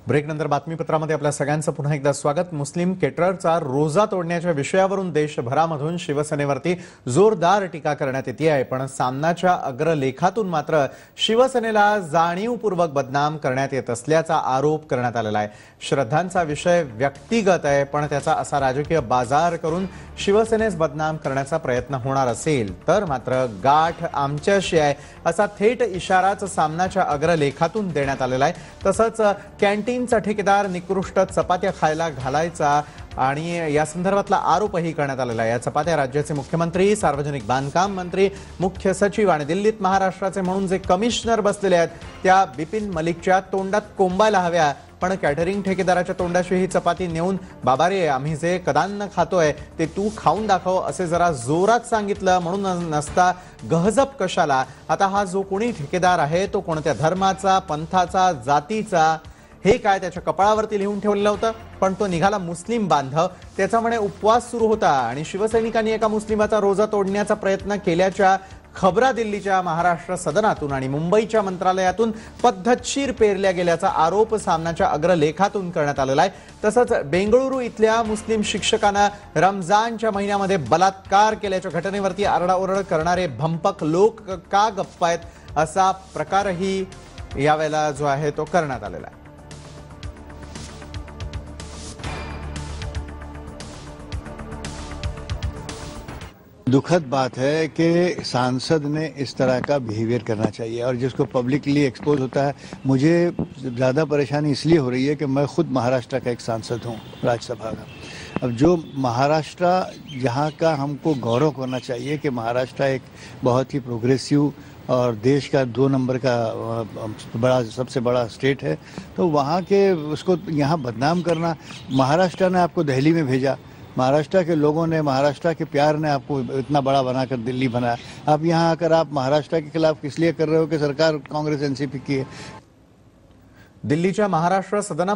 ब्रेकनंतर बातमीपत्रामध्ये आपल्या सगळ्यांचं पुन्हा एकदा स्वागत। मुस्लिम केटररचा रोजा तोडण्याच्या विषयावरून देशभरामधून शिवसेनेवरती जोरदार टीका करण्यात येते आहे, पण सामनाच्या अग्रलेखातून मात्र शिवसेनेला जाणीवपूर्वक बदनाम करण्यात येत असल्याचा आरोप करण्यात आलेला आहे। श्रद्धांचा विषय व्यक्तिगत आहे, पण त्याचा असा राजकीय बाजार करून शिवसेनेस बदनाम करण्याचा प्रयत्न होणार असेल तर मात्र गाठ आमच्याशी आहे असा थेट इशाराच सामनाच्या अग्रलेखातून देण्यात आलेला आहे। तसंच कॅन्टीनचा ठेकेदार निकृष्ट चपात्या खायला घालायचा आणि या संदर्भातला आरोपही करण्यात आलेला आहे। या चपात्या राज्याचे मुख्यमंत्री, सार्वजनिक बांधकाम मंत्री, मुख्य सचिव आणि दिल्लीत महाराष्ट्राचे म्हणून जे कमिशनर बसलेले आहेत त्या बिपिन मलिकच्या तोंडात कोंबायला हव्या, पण कॅटरिंग ठेकेदाराच्या तोंडाशी ही चपाती नेऊन बाबा रे आम्ही जे कदान्न खातोय ते तू खाऊन दाखव असे जरा जोरात सांगितलं म्हणून नसता गहजब कशाला। आता हा जो कोणी ठेकेदार आहे तो कोणत्या धर्माचा, पंथाचा, जातीचा हे काय त्याच्या कपाळावरती लिहून ठेवलेलं होतं, पण तो निघाला मुस्लिम बांधव। त्याचा म्हणे उपवास सुरू होता आणि शिवसैनिकांनी एका मुस्लिमाचा रोजा तोडण्याचा प्रयत्न केल्याच्या खबरा दिल्लीच्या महाराष्ट्र सदनातून आणि मुंबईच्या मंत्रालयातून पद्धतशीर पेरल्या गेल्याचा आरोप सामनाच्या अग्रलेखातून करण्यात आलेला आहे। तसंच बेंगळुरू इथल्या मुस्लिम शिक्षकांना रमजानच्या महिन्यामध्ये बलात्कार केल्याच्या घटनेवरती आरडाओरड करणारे भंपक लोक का गप्प आहेत असा प्रकारही यावेळेला जो आहे तो करण्यात आलेला आहे। दुखद बात है कि सांसद ने इस तरह का बिहेवियर करना चाहिए और जिसको पब्लिकली एक्सपोज होता है। मुझे ज़्यादा परेशानी इसलिए हो रही है कि मैं खुद महाराष्ट्र का एक सांसद हूँ राज्यसभा का। अब जो महाराष्ट्र यहाँ का हमको गौरव करना चाहिए कि महाराष्ट्र एक बहुत ही प्रोग्रेसिव और देश का 2 नंबर का सबसे बड़ा स्टेट है, तो वहाँ के उसको यहाँ बदनाम करना। महाराष्ट्र ने आपको दिल्ली में भेजा, महाराष्ट्र के लोगों ने, महाराष्ट्र के प्यार ने आपको इतना बड़ा बनाकर दिल्ली बनाया। आप यहाँ आकर आप महाराष्ट्र के खिलाफ इसलिए कर रहे हो कि सरकार कांग्रेस एनसीपी की है। दिल्लीच्या महाराष्ट्र सदना